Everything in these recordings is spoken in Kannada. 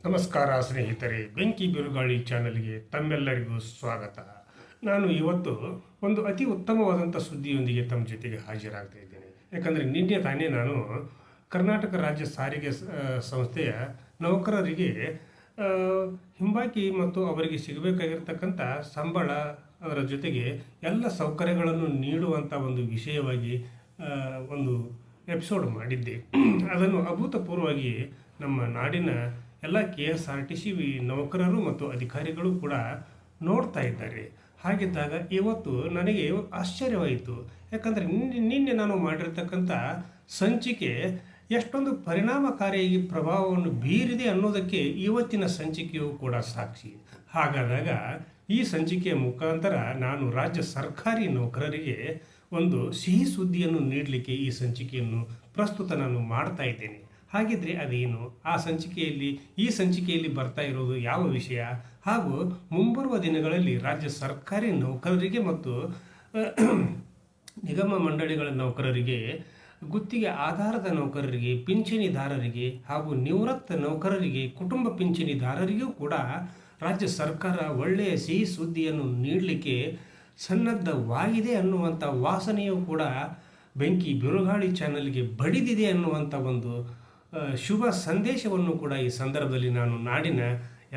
ನಮಸ್ಕಾರ ಸ್ನೇಹಿತರೆ, ಬೆಂಕಿ ಬಿರುಗಾಳಿ ಚಾನಲ್ಗೆ ತಮ್ಮೆಲ್ಲರಿಗೂ ಸ್ವಾಗತ. ನಾನು ಇವತ್ತು ಒಂದು ಅತಿ ಉತ್ತಮವಾದಂಥ ಸುದ್ದಿಯೊಂದಿಗೆ ತಮ್ಮ ಜೊತೆಗೆ ಹಾಜರಾಗ್ತಾ ಇದ್ದೇನೆ. ಯಾಕಂದರೆ ನಿನ್ನೆ ತಾನೇ ನಾನು ಕರ್ನಾಟಕ ರಾಜ್ಯ ಸಾರಿಗೆ ಸಂಸ್ಥೆಯ ನೌಕರರಿಗೆ ಹಿಂಬಾಕಿ ಮತ್ತು ಅವರಿಗೆ ಸಿಗಬೇಕಾಗಿರ್ತಕ್ಕಂಥ ಸಂಬಳ, ಅದರ ಜೊತೆಗೆ ಎಲ್ಲ ಸೌಕರ್ಯಗಳನ್ನು ನೀಡುವಂಥ ಒಂದು ವಿಷಯವಾಗಿ ಒಂದು ಎಪಿಸೋಡ್ ಮಾಡಿದ್ದೆ. ಅದನ್ನು ಅಭೂತಪೂರ್ವವಾಗಿ ನಮ್ಮ ನಾಡಿನ ಎಲ್ಲ KSRTC ನೌಕರರು ಮತ್ತು ಅಧಿಕಾರಿಗಳು ಕೂಡ ನೋಡ್ತಾ ಇದ್ದಾರೆ. ಹಾಗಿದ್ದಾಗ ಇವತ್ತು ನನಗೆ ಆಶ್ಚರ್ಯವಾಯಿತು. ಯಾಕಂದರೆ ನಿನ್ನೆ ನಾನು ಮಾಡಿರ್ತಕ್ಕಂಥ ಸಂಚಿಕೆ ಎಷ್ಟೊಂದು ಪರಿಣಾಮಕಾರಿಯಾಗಿ ಪ್ರಭಾವವನ್ನು ಬೀರಿದೆ ಅನ್ನೋದಕ್ಕೆ ಇವತ್ತಿನ ಸಂಚಿಕೆಯು ಕೂಡ ಸಾಕ್ಷಿ. ಹಾಗಾದಾಗ ಈ ಸಂಚಿಕೆಯ ಮುಖಾಂತರ ನಾನು ರಾಜ್ಯ ಸರ್ಕಾರಿ ನೌಕರರಿಗೆ ಒಂದು ಸಿಹಿ ಸುದ್ದಿಯನ್ನು ನೀಡಲಿಕ್ಕೆ ಈ ಸಂಚಿಕೆಯನ್ನು ಪ್ರಸ್ತುತ ನಾನು ಮಾಡ್ತಾ ಇದ್ದೇನೆ. ಹಾಗಿದ್ರೆ ಅದೇನು, ಈ ಸಂಚಿಕೆಯಲ್ಲಿ ಬರ್ತಾ ಇರೋದು ಯಾವ ವಿಷಯ, ಹಾಗೂ ಮುಂಬರುವ ದಿನಗಳಲ್ಲಿ ರಾಜ್ಯ ಸರ್ಕಾರಿ ನೌಕರರಿಗೆ ಮತ್ತು ನಿಗಮ ಮಂಡಳಿಗಳ ನೌಕರರಿಗೆ, ಗುತ್ತಿಗೆ ಆಧಾರದ ನೌಕರರಿಗೆ, ಪಿಂಚಣಿದಾರರಿಗೆ ಹಾಗೂ ನಿವೃತ್ತ ನೌಕರರಿಗೆ, ಕುಟುಂಬ ಪಿಂಚಣಿದಾರರಿಗೂ ಕೂಡ ರಾಜ್ಯ ಸರ್ಕಾರ ಒಳ್ಳೆಯ ಸಿಹಿ ಸುದ್ದಿಯನ್ನು ನೀಡಲಿಕ್ಕೆ ಸನ್ನದ್ಧವಾಗಿದೆ ಅನ್ನುವಂಥ ವಾಸನೆಯೂ ಕೂಡ ಬೆಂಕಿ ಬಿರುಗಾಳಿ ಚಾನಲ್ಗೆ ಬಡಿದಿದೆ ಅನ್ನುವಂಥ ಒಂದು ಶುಭ ಸಂದೇಶವನ್ನು ಕೂಡ ಈ ಸಂದರ್ಭದಲ್ಲಿ ನಾನು ನಾಡಿನ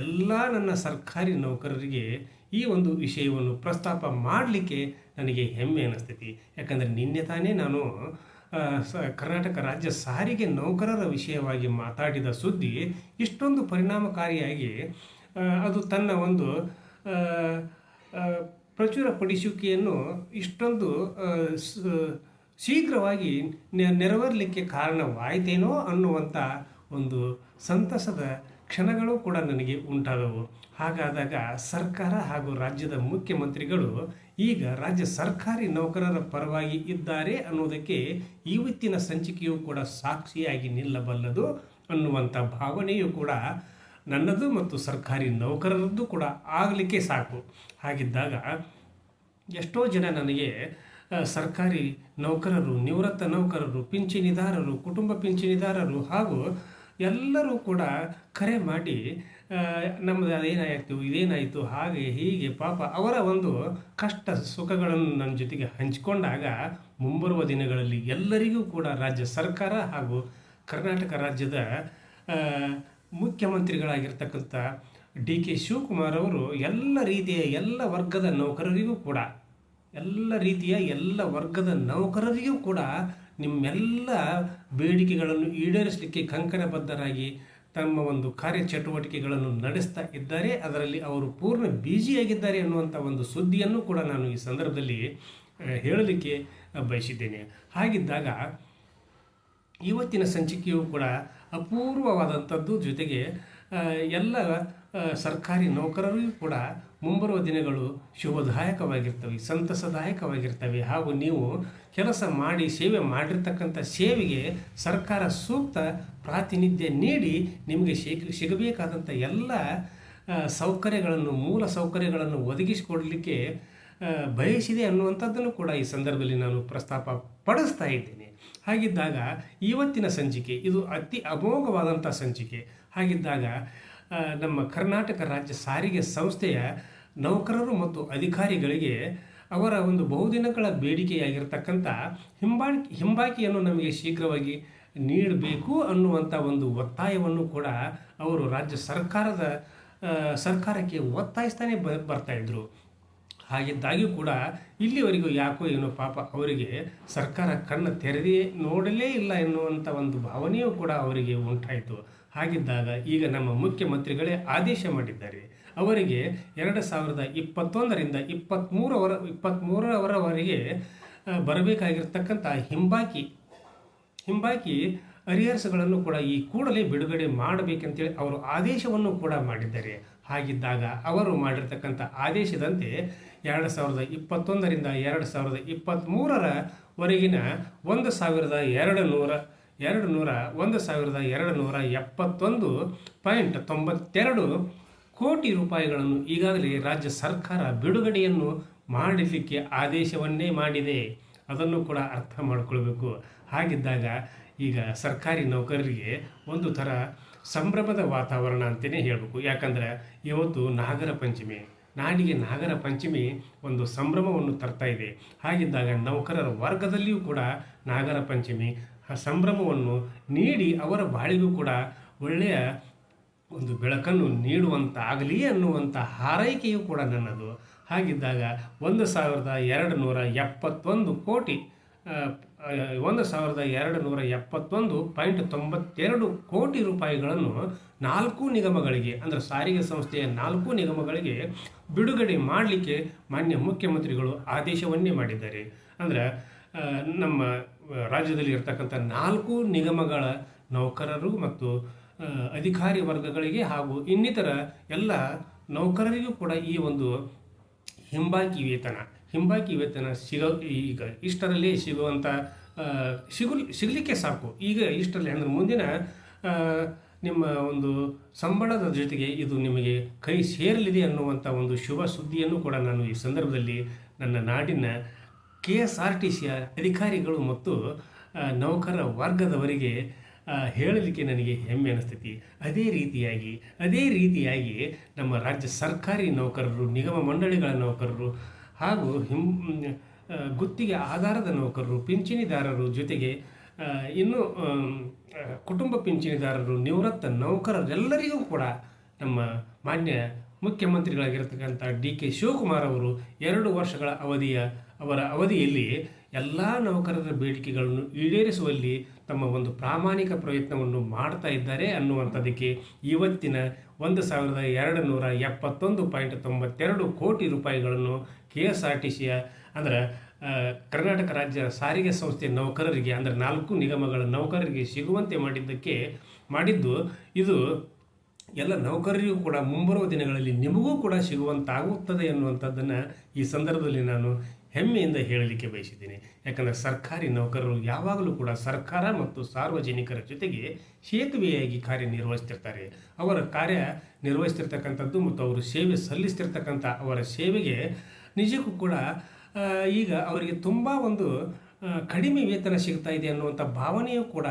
ಎಲ್ಲ ನನ್ನ ಸರ್ಕಾರಿ ನೌಕರರಿಗೆ ಈ ಒಂದು ವಿಷಯವನ್ನು ಪ್ರಸ್ತಾಪ ಮಾಡಲಿಕ್ಕೆ ನನಗೆ ಹೆಮ್ಮೆ ಅನ್ನಿಸ್ತೈತಿ. ಯಾಕಂದರೆ ನಿನ್ನೆ ತಾನೇ ನಾನು ಕರ್ನಾಟಕ ರಾಜ್ಯ ಸಾರಿಗೆ ನೌಕರರ ವಿಷಯವಾಗಿ ಮಾತಾಡಿದ ಸುದ್ದಿ ಇಷ್ಟೊಂದು ಪರಿಣಾಮಕಾರಿಯಾಗಿ ಅದು ತನ್ನ ಒಂದು ಪ್ರಚುರಪಡಿಸುವಿಕೆಯನ್ನು ಇಷ್ಟೊಂದು ಶೀಘ್ರವಾಗಿ ನೆರವೇರಲಿಕ್ಕೆ ಕಾರಣವಾಯಿತೇನೋ ಅನ್ನುವಂಥ ಒಂದು ಸಂತಸದ ಕ್ಷಣಗಳು ಕೂಡ ನನಗೆ ಉಂಟಾದವು. ಹಾಗಾದಾಗ ಸರ್ಕಾರ ಹಾಗೂ ರಾಜ್ಯದ ಮುಖ್ಯಮಂತ್ರಿಗಳು ಈಗ ರಾಜ್ಯ ಸರ್ಕಾರಿ ನೌಕರರ ಪರವಾಗಿ ಇದ್ದಾರೆ ಅನ್ನೋದಕ್ಕೆ ಇವತ್ತಿನ ಸಂಚಿಕೆಯೂ ಕೂಡ ಸಾಕ್ಷಿಯಾಗಿ ನಿಲ್ಲಬಲ್ಲದು ಅನ್ನುವಂಥ ಭಾವನೆಯೂ ಕೂಡ ನನ್ನದು ಮತ್ತು ಸರ್ಕಾರಿ ನೌಕರರದ್ದು ಕೂಡ ಆಗಲಿಕ್ಕೆ ಸಾಕು. ಹಾಗಿದ್ದಾಗ ಎಷ್ಟೋ ಜನ ನನಗೆ ಸರ್ಕಾರಿ ನೌಕರರು, ನಿವೃತ್ತ ನೌಕರರು, ಪಿಂಚಣಿದಾರರು, ಕುಟುಂಬ ಪಿಂಚಣಿದಾರರು ಹಾಗೂ ಎಲ್ಲರೂ ಕೂಡ ಕರೆ ಮಾಡಿ ನಮ್ಮದು ಇದೇನಾಯಿತು ಹಾಗೆ ಹೀಗೆ ಪಾಪ ಅವರ ಒಂದು ಕಷ್ಟ ಸುಖಗಳನ್ನು ನನ್ನ ಜೊತೆಗೆ ಹಂಚಿಕೊಂಡಾಗ ಮುಂಬರುವ ದಿನಗಳಲ್ಲಿ ಎಲ್ಲರಿಗೂ ಕೂಡ ರಾಜ್ಯ ಸರ್ಕಾರ ಹಾಗೂ ಕರ್ನಾಟಕ ರಾಜ್ಯದ ಮುಖ್ಯಮಂತ್ರಿಗಳಾಗಿರ್ತಕ್ಕಂಥ DK ಶಿವಕುಮಾರ್ ಅವರು ಎಲ್ಲ ರೀತಿಯ ಎಲ್ಲ ವರ್ಗದ ನೌಕರರಿಗೂ ಕೂಡ ನಿಮ್ಮೆಲ್ಲ ಬೇಡಿಕೆಗಳನ್ನು ಈಡೇರಿಸಲಿಕ್ಕೆ ಕಂಕಣಬದ್ಧರಾಗಿ ತಮ್ಮ ಒಂದು ಕಾರ್ಯಚಟುವಟಿಕೆಗಳನ್ನು ನಡೆಸ್ತಾ ಇದ್ದಾರೆ. ಅದರಲ್ಲಿ ಅವರು ಪೂರ್ಣ ಬ್ಯುಸಿಯಾಗಿದ್ದಾರೆ ಅನ್ನುವಂಥ ಒಂದು ಸುದ್ದಿಯನ್ನು ಕೂಡ ನಾನು ಈ ಸಂದರ್ಭದಲ್ಲಿ ಹೇಳಲಿಕ್ಕೆ ಬಯಸಿದ್ದೇನೆ. ಹಾಗಿದ್ದಾಗ ಇವತ್ತಿನ ಸಂಚಿಕೆಯು ಕೂಡ ಅಪೂರ್ವವಾದಂಥದ್ದು, ಜೊತೆಗೆ ಎಲ್ಲ ಸರ್ಕಾರಿ ನೌಕರರಿಗೂ ಕೂಡ ಮುಂಬರುವ ದಿನಗಳು ಶುಭದಾಯಕವಾಗಿರ್ತವೆ, ಸಂತಸದಾಯಕವಾಗಿರ್ತವೆ. ಹಾಗೂ ನೀವು ಕೆಲಸ ಮಾಡಿ ಸೇವೆ ಮಾಡಿರ್ತಕ್ಕಂಥ ಸೇವೆಗೆ ಸರ್ಕಾರ ಸೂಕ್ತ ಪ್ರಾತಿನಿಧ್ಯ ನೀಡಿ ನಿಮಗೆ ಸಿಗಬೇಕಾದಂಥ ಎಲ್ಲ ಮೂಲ ಸೌಕರ್ಯಗಳನ್ನು ಒದಗಿಸಿಕೊಡಲಿಕ್ಕೆ ಬಯಸಿದೆ ಅನ್ನುವಂಥದ್ದನ್ನು ಕೂಡ ಈ ಸಂದರ್ಭದಲ್ಲಿ ನಾನು ಪ್ರಸ್ತಾಪ ಪಡಿಸ್ತಾ ಇದ್ದೇನೆ. ಹಾಗಿದ್ದಾಗ ಇವತ್ತಿನ ಸಂಚಿಕೆ ಇದು ಅತಿ ಅಮೋಘವಾದಂಥ ಸಂಚಿಕೆ. ಹಾಗಿದ್ದಾಗ ನಮ್ಮ ಕರ್ನಾಟಕ ರಾಜ್ಯ ಸಾರಿಗೆ ಸಂಸ್ಥೆಯ ನೌಕರರು ಮತ್ತು ಅಧಿಕಾರಿಗಳಿಗೆ ಅವರ ಒಂದು ಬಹುದಿನಗಳ ಬೇಡಿಕೆಯಾಗಿರ್ತಕ್ಕಂಥ ಹಿಂಬಾಕಿಯನ್ನು ನಮಗೆ ಶೀಘ್ರವಾಗಿ ನೀಡಬೇಕು ಅನ್ನುವಂಥ ಒಂದು ಒತ್ತಾಯವನ್ನು ಕೂಡ ಅವರು ರಾಜ್ಯ ಸರ್ಕಾರಕ್ಕೆ ಒತ್ತಾಯಿಸ್ತಾನೆ ಬರ್ತಾಯಿದ್ರು. ಹಾಗಿದ್ದಾಗ್ಯೂ ಕೂಡ ಇಲ್ಲಿವರೆಗೂ ಯಾಕೋ ಏನೋ ಪಾಪ ಅವರಿಗೆ ಸರ್ಕಾರ ಕಣ್ಣು ನೋಡಲೇ ಇಲ್ಲ ಎನ್ನುವಂಥ ಒಂದು ಭಾವನೆಯೂ ಕೂಡ ಅವರಿಗೆ ಉಂಟಾಯಿತು. ಹಾಗಿದ್ದಾಗ ಈಗ ನಮ್ಮ ಮುಖ್ಯಮಂತ್ರಿಗಳೇ ಆದೇಶ ಮಾಡಿದ್ದಾರೆ, ಅವರಿಗೆ 2021ರಿಂದ 23ರವರೆಗೆ ಬರಬೇಕಾಗಿರ್ತಕ್ಕಂಥ ಹಿಂಬಾಕಿ ಅರಿಯರ್ಸ್ಗಳನ್ನು ಕೂಡ ಈ ಕೂಡಲೇ ಬಿಡುಗಡೆ ಮಾಡಬೇಕಂತೇಳಿ ಅವರು ಆದೇಶವನ್ನು ಕೂಡ ಮಾಡಿದ್ದಾರೆ. ಹಾಗಿದ್ದಾಗ ಅವರು ಮಾಡಿರ್ತಕ್ಕಂಥ ಆದೇಶದಂತೆ 2021ರಿಂದ 2023ರವರೆಗಿನ 1271.92 ಕೋಟಿ ರೂಪಾಯಿಗಳನ್ನು ಈಗಾಗಲೇ ರಾಜ್ಯ ಸರ್ಕಾರ ಬಿಡುಗಡೆಯನ್ನು ಮಾಡಲಿಕ್ಕೆ ಆದೇಶವನ್ನೇ ಮಾಡಿದೆ. ಅದನ್ನು ಕೂಡ ಅರ್ಥ ಮಾಡಿಕೊಳ್ಬೇಕು. ಹಾಗಿದ್ದಾಗ ಈಗ ಸರ್ಕಾರಿ ನೌಕರರಿಗೆ ಒಂದು ಥರ ಸಂಭ್ರಮದ ವಾತಾವರಣ ಅಂತಲೇ ಹೇಳಬೇಕು. ಯಾಕಂದರೆ ಇವತ್ತು ನಾಗರ ಪಂಚಮಿ, ನಾಡಿಗೆ ನಾಗರ ಪಂಚಮಿ ಒಂದು ಸಂಭ್ರಮವನ್ನು ತರ್ತಾ ಇದೆ. ಹಾಗಿದ್ದಾಗ ನೌಕರರ ವರ್ಗದಲ್ಲಿಯೂ ಕೂಡ ನಾಗರ ಪಂಚಮಿ ಸಂಭ್ರಮವನ್ನು ನೀಡಿ ಅವರ ಬಾಳಿಗೂ ಕೂಡ ಒಳ್ಳೆಯ ಒಂದು ಬೆಳಕನ್ನು ನೀಡುವಂತಾಗಲಿ ಅನ್ನುವಂಥ ಹಾರೈಕೆಯೂ ಕೂಡ ನನ್ನದು. ಹಾಗಿದ್ದಾಗ 1271 ಕೋಟಿ 1271.92 ಕೋಟಿ ರೂಪಾಯಿಗಳನ್ನು 4 ನಿಗಮಗಳಿಗೆ, ಅಂದರೆ ಸಾರಿಗೆ ಸಂಸ್ಥೆಯ 4 ನಿಗಮಗಳಿಗೆ ಬಿಡುಗಡೆ ಮಾಡಲಿಕ್ಕೆ ಮಾನ್ಯ ಮುಖ್ಯಮಂತ್ರಿಗಳು ಆದೇಶವನ್ನೇ ಮಾಡಿದ್ದಾರೆ. ಅಂದರೆ ನಮ್ಮ ರಾಜ್ಯದಲ್ಲಿ ಇರ್ತಕ್ಕಂಥ 4 ನಿಗಮಗಳ ನೌಕರರು ಮತ್ತು ಅಧಿಕಾರಿ ವರ್ಗಗಳಿಗೆ ಹಾಗೂ ಇನ್ನಿತರ ಎಲ್ಲ ನೌಕರರಿಗೂ ಕೂಡ ಈ ಒಂದು ಹಿಂಬಾಕಿ ವೇತನ ಈಗ ಇಷ್ಟರಲ್ಲೇ ಸಿಗುವಂಥ ಸಿಗಲಿಕ್ಕೆ ಸಾಕು. ಈಗ ಇಷ್ಟರಲ್ಲಿ ಅಂದರೆ ಮುಂದಿನ ನಿಮ್ಮ ಒಂದು ಸಂಬಳದ ಜೊತೆಗೆ ಇದು ನಿಮಗೆ ಕೈ ಸೇರಲಿದೆ ಅನ್ನುವಂಥ ಒಂದು ಶುಭ ಸುದ್ದಿಯನ್ನು ಕೂಡ ನಾನು ಈ ಸಂದರ್ಭದಲ್ಲಿ ನನ್ನ ನಾಡಿನ KSRTCಯ ಅಧಿಕಾರಿಗಳು ಮತ್ತು ನೌಕರ ವರ್ಗದವರಿಗೆ ಹೇಳಲಿಕ್ಕೆ ನನಗೆ ಹೆಮ್ಮೆ ಅನಿಸ್ತೈತಿ. ಅದೇ ರೀತಿಯಾಗಿ ನಮ್ಮ ರಾಜ್ಯ ಸರ್ಕಾರಿ ನೌಕರರು, ನಿಗಮ ಮಂಡಳಿಗಳ ನೌಕರರು ಹಾಗೂ ಗುತ್ತಿಗೆ ಆಧಾರದ ನೌಕರರು, ಪಿಂಚಣಿದಾರರು, ಜೊತೆಗೆ ಇನ್ನು ಕುಟುಂಬ ಪಿಂಚಣಿದಾರರು, ನಿವೃತ್ತ ನೌಕರರೆಲ್ಲರಿಗೂ ಕೂಡ ನಮ್ಮ ಮಾನ್ಯ ಮುಖ್ಯಮಂತ್ರಿಗಳಾಗಿರ್ತಕ್ಕಂಥ DK ಶಿವಕುಮಾರ್ ಅವರು 2 ವರ್ಷಗಳ ಅವರ ಅವಧಿಯಲ್ಲಿ ಎಲ್ಲ ನೌಕರರ ಬೇಡಿಕೆಗಳನ್ನು ಈಡೇರಿಸುವಲ್ಲಿ ತಮ್ಮ ಒಂದು ಪ್ರಾಮಾಣಿಕ ಪ್ರಯತ್ನವನ್ನು ಮಾಡ್ತಾ ಇದ್ದಾರೆ ಅನ್ನುವಂಥದ್ದಕ್ಕೆ ಇವತ್ತಿನ 1271.92 ಕೋಟಿ ರೂಪಾಯಿಗಳನ್ನು KSRTCಯ ಅಂದರೆ ಕರ್ನಾಟಕ ರಾಜ್ಯ ಸಾರಿಗೆ ಸಂಸ್ಥೆ ನೌಕರರಿಗೆ, ಅಂದರೆ 4 ನಿಗಮಗಳ ನೌಕರರಿಗೆ ಸಿಗುವಂತೆ ಮಾಡಿದ್ದು ಇದು ಎಲ್ಲ ನೌಕರರಿಗೂ ಕೂಡ ಮುಂಬರುವ ದಿನಗಳಲ್ಲಿ ನಿಮಗೂ ಕೂಡ ಸಿಗುವಂತಾಗುತ್ತದೆ ಅನ್ನುವಂಥದ್ದನ್ನು ಈ ಸಂದರ್ಭದಲ್ಲಿ ನಾನು ಹೆಮ್ಮೆಯಿಂದ ಹೇಳಲಿಕ್ಕೆ ಬಯಸಿದ್ದೀನಿ. ಯಾಕಂದರೆ ಸರ್ಕಾರಿ ನೌಕರರು ಯಾವಾಗಲೂ ಕೂಡ ಸರ್ಕಾರ ಮತ್ತು ಸಾರ್ವಜನಿಕರ ಜೊತೆಗೆ ಸೇತುವೆಯಾಗಿ ಕಾರ್ಯನಿರ್ವಹಿಸ್ತಿರ್ತಾರೆ. ಅವರ ಕಾರ್ಯ ನಿರ್ವಹಿಸ್ತಿರ್ತಕ್ಕಂಥದ್ದು ಮತ್ತು ಅವರು ಸೇವೆ ಸಲ್ಲಿಸ್ತಿರ್ತಕ್ಕಂಥ ಅವರ ಸೇವೆಗೆ ನಿಜಕ್ಕೂ ಕೂಡ ಈಗ ಅವರಿಗೆ ತುಂಬ ಒಂದು ಕಡಿಮೆ ವೇತನ ಸಿಗ್ತಾ ಇದೆ ಅನ್ನುವಂಥ ಭಾವನೆಯೂ ಕೂಡ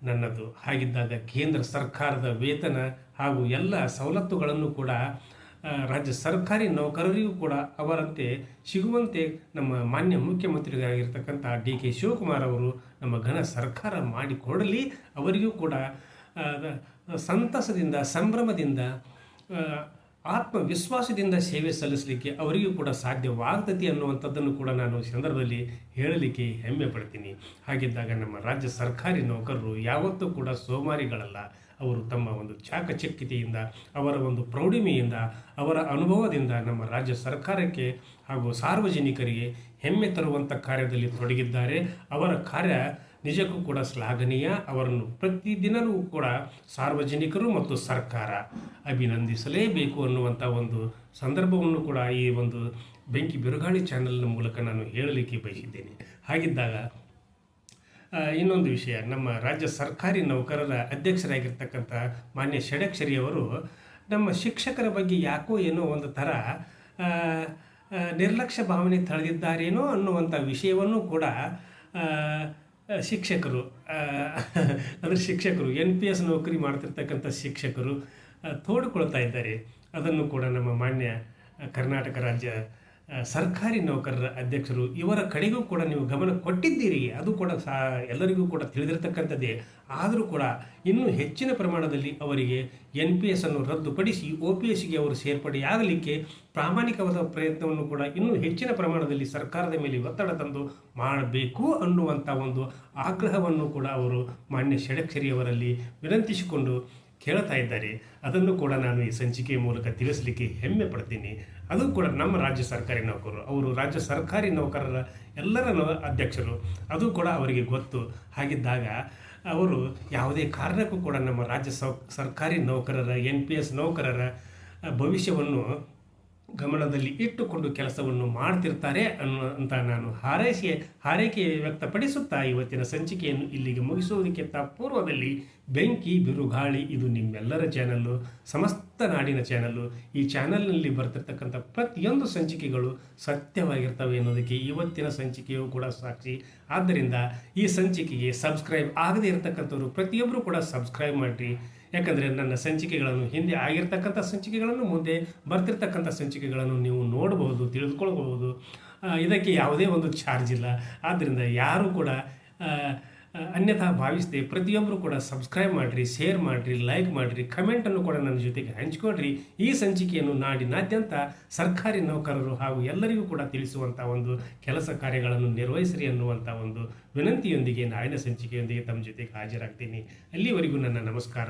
ನನ್ನದು. ಹಾಗಿದ್ದಾಗ ಕೇಂದ್ರ ಸರ್ಕಾರದ ವೇತನ ಹಾಗೂ ಎಲ್ಲ ಸವಲತ್ತುಗಳನ್ನು ಕೂಡ ರಾಜ್ಯ ಸರ್ಕಾರಿ ನೌಕರರಿಗೂ ಕೂಡ ಅವರಂತೆ ಸಿಗುವಂತೆ ನಮ್ಮ ಮಾನ್ಯ ಮುಖ್ಯಮಂತ್ರಿಗಳಾಗಿರ್ತಕ್ಕಂಥ DK ಶಿವಕುಮಾರ್ ಅವರು ನಮ್ಮ ಘನ ಸರ್ಕಾರ ಮಾಡಿಕೊಡಲಿ. ಅವರಿಗೂ ಕೂಡ ಸಂತಸದಿಂದ, ಸಂಭ್ರಮದಿಂದ, ಆತ್ಮವಿಶ್ವಾಸದಿಂದ ಸೇವೆ ಸಲ್ಲಿಸಲಿಕ್ಕೆ ಅವರಿಗೂ ಕೂಡ ಸಾಧ್ಯವಾಗ್ತದೆ ಅನ್ನುವಂಥದ್ದನ್ನು ಕೂಡ ನಾನು ಈ ಸಂದರ್ಭದಲ್ಲಿ ಹೇಳಲಿಕ್ಕೆ ಹೆಮ್ಮೆ ಪಡ್ತೀನಿ. ಹಾಗಿದ್ದಾಗ ನಮ್ಮ ರಾಜ್ಯ ಸರ್ಕಾರಿ ನೌಕರರು ಯಾವತ್ತೂ ಕೂಡ ಸೋಮಾರಿಗಳಲ್ಲ. ಅವರು ತಮ್ಮ ಒಂದು ಚಾಕಚಕ್ಯತೆಯಿಂದ, ಅವರ ಒಂದು ಪ್ರೌಢಿಮೆಯಿಂದ, ಅವರ ಅನುಭವದಿಂದ ನಮ್ಮ ರಾಜ್ಯ ಸರ್ಕಾರಕ್ಕೆ ಹಾಗೂ ಸಾರ್ವಜನಿಕರಿಗೆ ಹೆಮ್ಮೆ ತರುವಂಥ ಕಾರ್ಯದಲ್ಲಿ ತೊಡಗಿದ್ದಾರೆ. ಅವರ ಕಾರ್ಯ ನಿಜಕ್ಕೂ ಕೂಡ ಶ್ಲಾಘನೀಯ. ಅವರನ್ನು ಪ್ರತಿದಿನವೂ ಕೂಡ ಸಾರ್ವಜನಿಕರು ಮತ್ತು ಸರ್ಕಾರ ಅಭಿನಂದಿಸಲೇಬೇಕು ಅನ್ನುವಂಥ ಒಂದು ಸಂದರ್ಭವನ್ನು ಕೂಡ ಈ ಒಂದು ಬೆಂಕಿ ಬಿರುಗಾಳಿ ಚಾನೆಲ್ನ ಮೂಲಕ ನಾನು ಹೇಳಲಿಕ್ಕೆ ಬಯಸಿದ್ದೇನೆ. ಹಾಗಿದ್ದಾಗ ಇನ್ನೊಂದು ವಿಷಯ, ನಮ್ಮ ರಾಜ್ಯ ಸರ್ಕಾರಿ ನೌಕರರ ಅಧ್ಯಕ್ಷರಾಗಿರ್ತಕ್ಕಂಥ ಮಾನ್ಯ ಷಡಕ್ಷರಿಯವರು ನಮ್ಮ ಶಿಕ್ಷಕರ ಬಗ್ಗೆ ಯಾಕೋ ಏನೋ ಒಂದು ಥರ ನಿರ್ಲಕ್ಷ್ಯ ಭಾವನೆ ತಳೆದಿದ್ದಾರೇನೋ ಅನ್ನುವಂಥ ವಿಷಯವನ್ನು ಕೂಡ ಶಿಕ್ಷಕರು NPS ನೌಕರಿ ಮಾಡ್ತಿರ್ತಕ್ಕಂಥ ಶಿಕ್ಷಕರು ತೋಡಿಕೊಳ್ತಾ ಇದ್ದಾರೆ. ಅದನ್ನು ಕೂಡ ನಮ್ಮ ಮಾನ್ಯ ಕರ್ನಾಟಕ ರಾಜ್ಯ ಸರ್ಕಾರಿ ನೌಕರರ ಅಧ್ಯಕ್ಷರು ಇವರ ಕಡೆಗೂ ಕೂಡ ನೀವು ಗಮನ ಕೊಟ್ಟಿದ್ದೀರಿ. ಅದು ಕೂಡ ಎಲ್ಲರಿಗೂ ಕೂಡ ತಿಳಿದಿರ್ತಕ್ಕಂಥದ್ದೇ. ಆದರೂ ಕೂಡ ಇನ್ನೂ ಹೆಚ್ಚಿನ ಪ್ರಮಾಣದಲ್ಲಿ ಅವರಿಗೆ NPS ಅನ್ನು ರದ್ದುಪಡಿಸಿ OPSಗೆ ಅವರು ಸೇರ್ಪಡೆಯಾಗಲಿಕ್ಕೆ ಪ್ರಾಮಾಣಿಕವಾದ ಪ್ರಯತ್ನವನ್ನು ಕೂಡ ಇನ್ನೂ ಹೆಚ್ಚಿನ ಪ್ರಮಾಣದಲ್ಲಿ ಸರ್ಕಾರದ ಮೇಲೆ ಒತ್ತಡ ತಂದು ಮಾಡಬೇಕು ಅನ್ನುವಂಥ ಒಂದು ಆಗ್ರಹವನ್ನು ಕೂಡ ಅವರು ಮಾನ್ಯ ಷಡಕ್ಷರಿಯವರಲ್ಲಿ ವಿನಂತಿಸಿಕೊಂಡು ಕೇಳ್ತಾ ಇದ್ದಾರೆ. ಅದನ್ನು ಕೂಡ ನಾನು ಈ ಸಂಚಿಕೆಯ ಮೂಲಕ ತಿಳಿಸಲಿಕ್ಕೆ ಹೆಮ್ಮೆ ಪಡ್ತೀನಿ. ಅದು ಕೂಡ ನಮ್ಮ ರಾಜ್ಯ ಸರ್ಕಾರಿ ನೌಕರರು, ಅವರು ರಾಜ್ಯ ಸರ್ಕಾರಿ ನೌಕರರ ಎಲ್ಲರ ಅಧ್ಯಕ್ಷರು, ಅದು ಕೂಡ ಅವರಿಗೆ ಗೊತ್ತು. ಹಾಗಿದ್ದಾಗ ಅವರು ಯಾವುದೇ ಕಾರಣಕ್ಕೂ ಕೂಡ ನಮ್ಮ ರಾಜ್ಯ ಸರ್ಕಾರಿ ನೌಕರರ NPS ನೌಕರರ ಭವಿಷ್ಯವನ್ನು ಗಮನದಲ್ಲಿ ಇಟ್ಟುಕೊಂಡು ಕೆಲಸವನ್ನು ಮಾಡ್ತಿರ್ತಾರೆ ಅಂತ ನಾನು ಹಾರೈಕೆ ವ್ಯಕ್ತಪಡಿಸುತ್ತಾ ಇವತ್ತಿನ ಸಂಚಿಕೆಯನ್ನು ಇಲ್ಲಿಗೆ ಮುಗಿಸುವುದಕ್ಕೆ ಪೂರ್ವದಲ್ಲಿ ಬೆಂಕಿ ಬಿರುಗಾಳಿ ಇದು ನಿಮ್ಮೆಲ್ಲರ ಚಾನಲ್ಲು, ಸಮಸ್ತ ನಾಡಿನ ಚಾನಲ್ಲು. ಈ ಚಾನಲ್ನಲ್ಲಿ ಬರ್ತಿರ್ತಕ್ಕಂಥ ಪ್ರತಿಯೊಂದು ಸಂಚಿಕೆಗಳು ಸತ್ಯವಾಗಿರ್ತವೆ ಅನ್ನೋದಕ್ಕೆ ಇವತ್ತಿನ ಸಂಚಿಕೆಯೂ ಕೂಡ ಸಾಕ್ಷಿ. ಆದ್ದರಿಂದ ಈ ಸಂಚಿಕೆಗೆ ಸಬ್ಸ್ಕ್ರೈಬ್ ಆಗದೇ ಇರತಕ್ಕಂಥವ್ರು ಪ್ರತಿಯೊಬ್ಬರು ಕೂಡ ಸಬ್ಸ್ಕ್ರೈಬ್ ಮಾಡಿರಿ. ಯಾಕಂದರೆ ನನ್ನ ಸಂಚಿಕೆಗಳನ್ನು ಹಿಂದೆ ಆಗಿರ್ತಕ್ಕಂಥ ಸಂಚಿಕೆಗಳನ್ನು ಮುಂದೆ ಬರ್ತಿರ್ತಕ್ಕಂಥ ಸಂಚಿಕೆಗಳನ್ನು ನೀವು ನೋಡಬಹುದು, ತಿಳಿದುಕೊಳ್ಬಹುದು. ಇದಕ್ಕೆ ಯಾವುದೇ ಒಂದು ಚಾರ್ಜ್ ಇಲ್ಲ. ಆದ್ದರಿಂದ ಯಾರೂ ಕೂಡ ಅನ್ಯಥಾ ಭಾವಿಸದೆ ಪ್ರತಿಯೊಬ್ಬರು ಕೂಡ ಸಬ್ಸ್ಕ್ರೈಬ್ ಮಾಡಿರಿ, ಶೇರ್ ಮಾಡಿರಿ, ಲೈಕ್ ಮಾಡಿರಿ, ಕಮೆಂಟನ್ನು ಕೂಡ ನನ್ನ ಜೊತೆಗೆ ಹಂಚಿಕೊಡ್ರಿ. ಈ ಸಂಚಿಕೆಯನ್ನು ನಾಡಿನಾದ್ಯಂತ ಸರ್ಕಾರಿ ನೌಕರರು ಹಾಗೂ ಎಲ್ಲರಿಗೂ ಕೂಡ ತಿಳಿಸುವಂಥ ಒಂದು ಕೆಲಸ ಕಾರ್ಯಗಳನ್ನು ನಿರ್ವಹಿಸಿರಿ ಅನ್ನುವಂಥ ಒಂದು ವಿನಂತಿಯೊಂದಿಗೆ ನಾಳಿನ ಸಂಚಿಕೆಯೊಂದಿಗೆ ತಮ್ಮ ಜೊತೆಗೆ ಹಾಜರಾಗ್ತೀನಿ. ಅಲ್ಲಿವರೆಗೂ ನನ್ನ ನಮಸ್ಕಾರ.